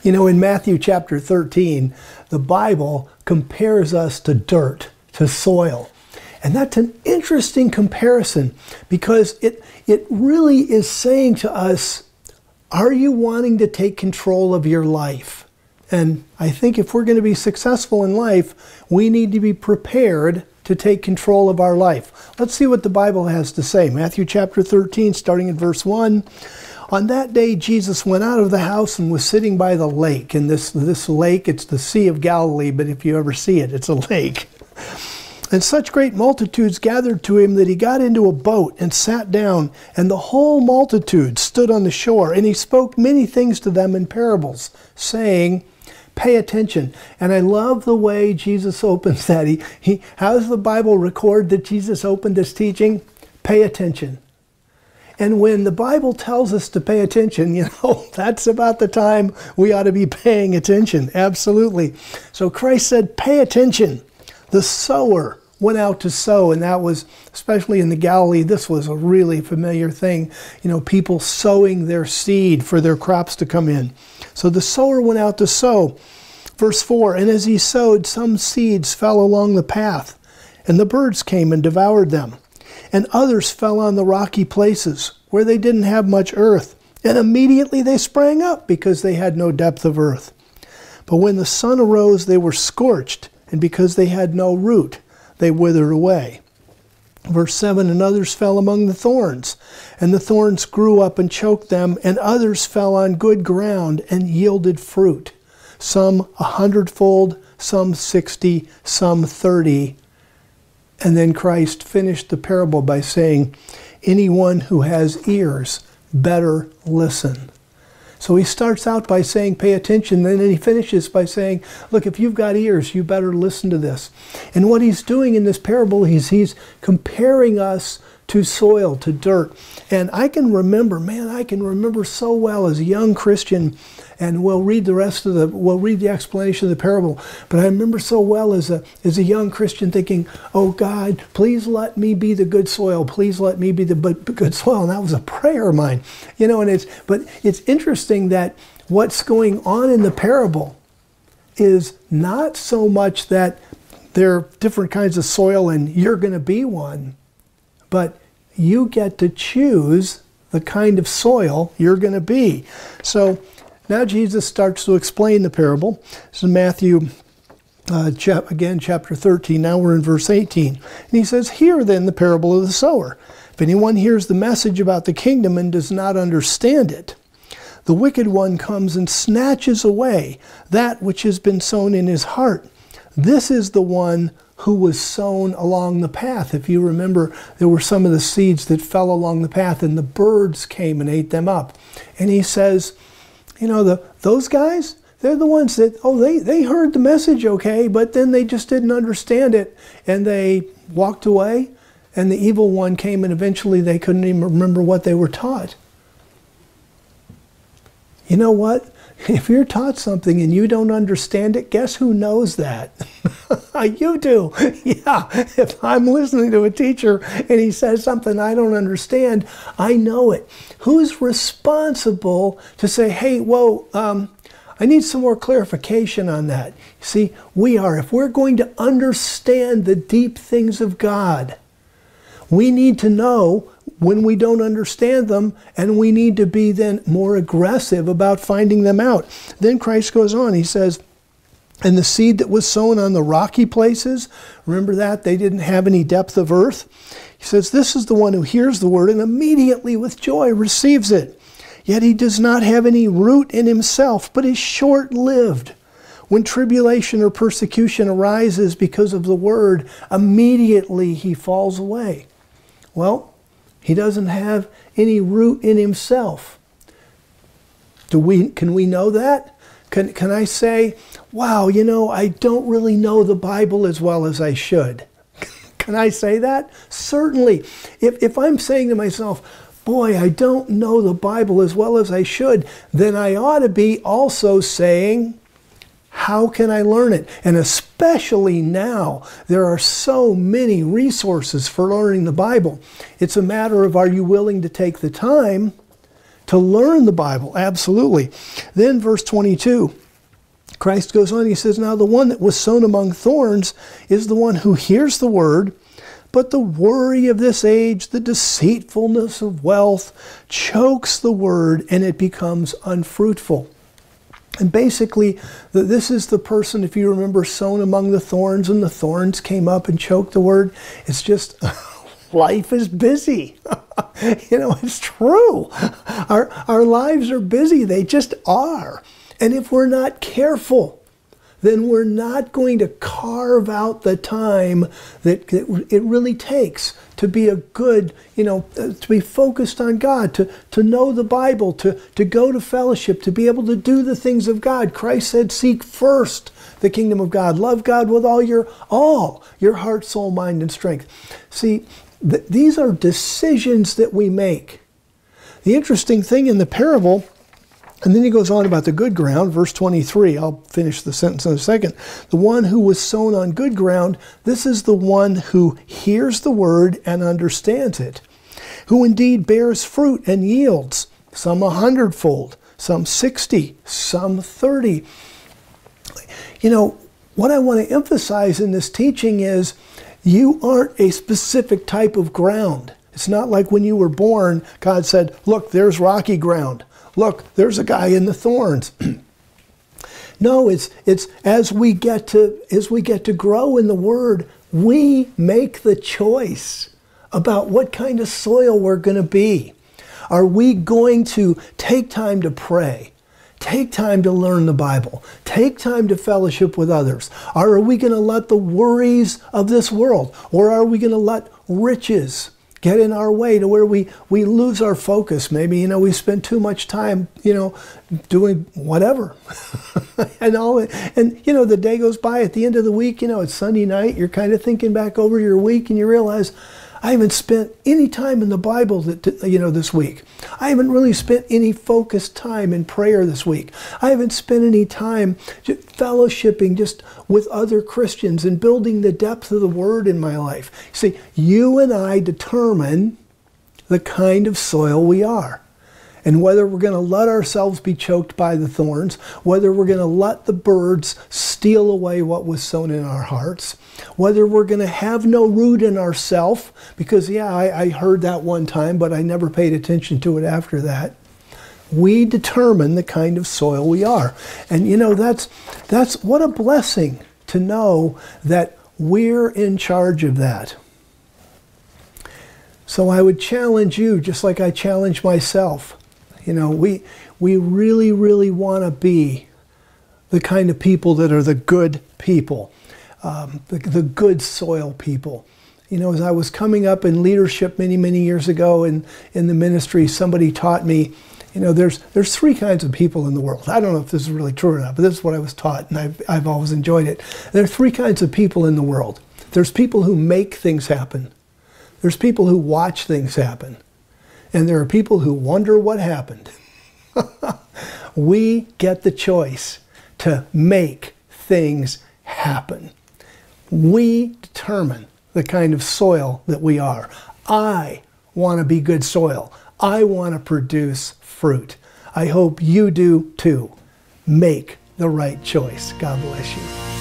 You know, in Matthew chapter 13, the Bible compares us to dirt, to soil. And that's an interesting comparison because it really is saying to us, are you wanting to take control of your life? And I think if we're going to be successful in life, we need to be prepared to take control of our life. Let's see what the Bible has to say. Matthew chapter 13, starting in verse 1. On that day, Jesus went out of the house and was sitting by the lake. And this lake, it's the Sea of Galilee, but if you ever see it, it's a lake. And such great multitudes gathered to him that he got into a boat and sat down, and the whole multitude stood on the shore. And he spoke many things to them in parables, saying, pay attention. And I love the way Jesus opens that. How does the Bible record that Jesus opened his teaching? Pay attention. And when the Bible tells us to pay attention, you know, that's about the time we ought to be paying attention. Absolutely. So Christ said, pay attention. The sower went out to sow, and that was, especially in the Galilee, this was a really familiar thing. You know, people sowing their seed for their crops to come in. So the sower went out to sow. Verse 4, and as he sowed, some seeds fell along the path, and the birds came and devoured them. And others fell on the rocky places, where they didn't have much earth. And immediately they sprang up, because they had no depth of earth. But when the sun arose, they were scorched, and because they had no root, they withered away. Verse 7, and others fell among the thorns, and the thorns grew up and choked them, and others fell on good ground and yielded fruit, some 100-fold, some 60, some 30. And then Christ finished the parable by saying, anyone who has ears, better listen. So he starts out by saying, pay attention, and then he finishes by saying, look, if you've got ears, you better listen to this. And what he's doing in this parable, he's comparing us to soil, to dirt. And I can remember so well as a young Christian, and we'll read the explanation of the parable, but I remember so well as a young Christian thinking, oh God, please let me be the good soil, please let me be the good soil. And that was a prayer of mine. You know, but it's interesting that what's going on in the parable is not so much that there are different kinds of soil and you're going to be one, but you get to choose the kind of soil you're going to be. So now Jesus starts to explain the parable. This is Matthew, chapter 13. Now we're in verse 18. And he says, hear then the parable of the sower. If anyone hears the message about the kingdom and does not understand it, the wicked one comes and snatches away that which has been sown in his heart. This is the one who was sown along the path. If you remember, there were some of the seeds that fell along the path, and the birds came and ate them up. And he says, you know, those guys, they're the ones that, they heard the message okay, but then they just didn't understand it, and they walked away, and the evil one came, and eventually they couldn't even remember what they were taught. You know what? If you're taught something and you don't understand it, guess who knows that? You do. Yeah, if I'm listening to a teacher and he says something I don't understand, I know it. Who's responsible to say, hey, whoa, I need some more clarification on that? See, we are. If we're going to understand the deep things of God, we need to know when we don't understand them, and we need to be then more aggressive about finding them out. Then Christ goes on, he says, and the seed that was sown on the rocky places, remember that? They didn't have any depth of earth. He says, this is the one who hears the word and immediately with joy receives it. Yet he does not have any root in himself, but is short-lived. When tribulation or persecution arises because of the word, immediately he falls away. Well, he doesn't have any root in himself. Can we know that? Can I say, wow, you know, I don't really know the Bible as well as I should? Can I say that? Certainly. If I'm saying to myself, boy, I don't know the Bible as well as I should, then I ought to be also saying, how can I learn it? And especially now, there are so many resources for learning the Bible. It's a matter of, are you willing to take the time to learn the Bible? Absolutely. Then verse 22, Christ goes on, he says, now the one that was sown among thorns is the one who hears the word, but the worry of this age, the deceitfulness of wealth, chokes the word and it becomes unfruitful. And basically, this is the person, if you remember, sown among the thorns, and the thorns came up and choked the word. It's just, life is busy. It's true. Our lives are busy. They just are. And if we're not careful, then we're not going to carve out the time that it really takes to be a good, to be focused on God, to know the Bible, to go to fellowship, to be able to do the things of God. Christ said, seek first the kingdom of God. Love God with all your heart, soul, mind, and strength. See, these are decisions that we make. The interesting thing in the parable, and then he goes on about the good ground, verse 23. I'll finish the sentence in a second. The one who was sown on good ground, this is the one who hears the word and understands it, who indeed bears fruit and yields, some 100-fold, some 60, some 30. What I want to emphasize in this teaching is you aren't a specific type of ground. It's not like when you were born, God said, look, there's rocky ground. Look, there's a guy in the thorns. No, it's as we get to grow in the Word, we make the choice about what kind of soil we're going to be. Are we going to take time to pray? Take time to learn the Bible. Take time to fellowship with others. Or are we going to let the worries of this world, or are we going to let riches get in our way to where we lose our focus? Maybe, we spend too much time, doing whatever. and the day goes by. At the end of the week, it's Sunday night. You're kind of thinking back over your week and you realize, I haven't spent any time in the Bible this week. I haven't really spent any focused time in prayer this week. I haven't spent any time just fellowshipping just with other Christians and building the depth of the Word in my life. See, you and I determine the kind of soil we are. And whether we're going to let ourselves be choked by the thorns, whether we're going to let the birds steal away what was sown in our hearts, whether we're going to have no root in ourself, because I heard that one time, but I never paid attention to it after that. We determine the kind of soil we are. And that's what a blessing to know that we're in charge of that. So I would challenge you, just like I challenge myself. We really, really want to be the kind of people that are the good people, the good soil people. As I was coming up in leadership many, many years ago in the ministry, somebody taught me, there's three kinds of people in the world. I don't know if this is really true or not, but this is what I was taught, and I've always enjoyed it. There are three kinds of people in the world. There's people who make things happen. There's people who watch things happen. And there are people who wonder what happened. We get the choice to make things happen. We determine the kind of soil that we are. I want to be good soil. I want to produce fruit. I hope you do too. Make the right choice. God bless you.